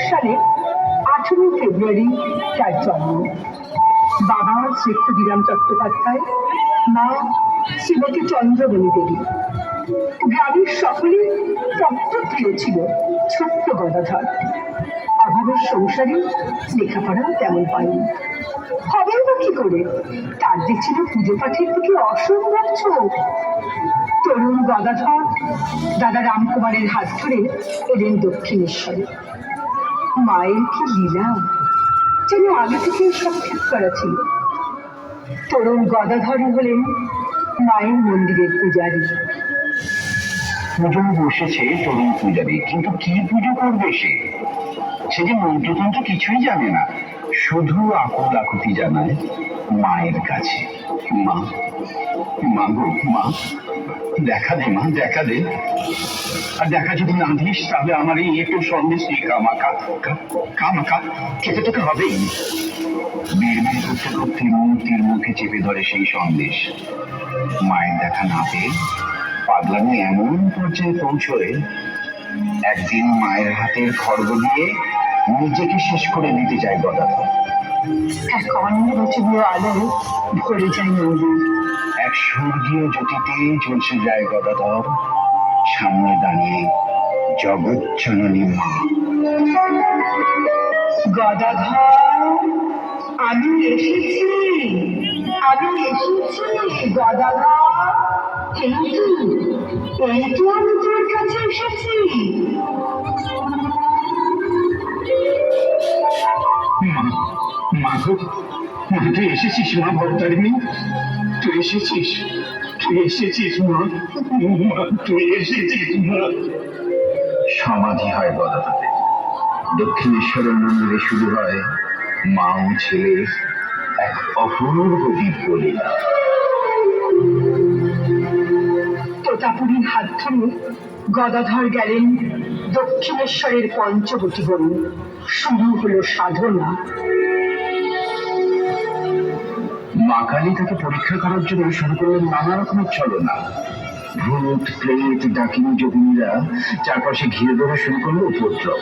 সালে 18 ফেব্রুয়ারি তার জন্ম। বাবা শ্রী ক্ষুদিরাম চট্টোপাধ্যায়, মা শ্রীমতী চন্দ্রমণি দেবী। গ্রামের সকলে তত্ত্ব প্রিয় ছিল ছোট্ট গদাধর। অভাবের সংসারে লেখাপড়াও তেমন পায়নি। হবেই বা কি করে, তার যে ছিল পুজো পাঠের দিকে অসম্ভব ছোট। তরুণ গদাধর দাদা রামকুমারের হাত ধরে এলেন দক্ষিণেশ্বরে। মায়ের কি লীলা, যেন আগে থেকে সব ঠিক করা ছিল। তরুণ গদাধরই হলেন মায়ের মন্দিরের পূজারী। পুজো বসেছে তরুণ পূজারী, কিন্তু কি পুজো করবে সে? সে যে মন্ত্রতন্ত্র কিছুই জানে না, শুধু আকুল আকুতি জানায় মায়ের কাছে, মা, মা গো মা, দেখা দে মা, দেখা দে। আর দেখা যদি না দিস তাহলে আমার এই একটু সন্দেশ কামাকা কামাকা খেতে তোকে হবেই। বিড়বিড় করতে করতে মূর্তির মুখে চেপে ধরে সেই সন্দেশ। মায়ের দেখা না পেয়ে পাগলামি এমন পর্যায়ে পৌঁছয়, একদিন মায়ের হাতের খড়গ দিয়ে নিজেকে শেষ করে দিতে চায় গদাধর। এক অন্নবচনীয় আলো ভরে যায় মন্দির। এক স্বর্গীয় জ্যোতিতে চলছে যায় গদাধর, সামনে দাঁড়িয়ে জগৎ জননী মা। গদাধর, আমি এসেছি, আমি এসেছি গদাধর। এই তো আমি তোর কাছে এসেছি। মা গো, মা তুই এসেছিস মা ভবতারিণী, তুই এসেছিস, তুই এসেছিস মা, মা তুই এসেছিস মা। সমাধি হয় গদাধরের। দক্ষিণেশ্বরের মন্দিরে শুরু হয় মা ও ছেলের এক অপূর্ব দিব্য লীলা। তোতাপুরীর হাত ধরে গদাধর গেলেন দক্ষিণেশ্বরের পঞ্চবটী বনে। শুরু হলো সাধনা। মা কালী তাকে পরীক্ষা করার জন্য শুরু করলেন নানা রকমের ছলনা। ভূত প্রেত ডাকিনী যোগিনীরা চারপাশে ঘিরে ধরে শুরু করলো উপদ্রব।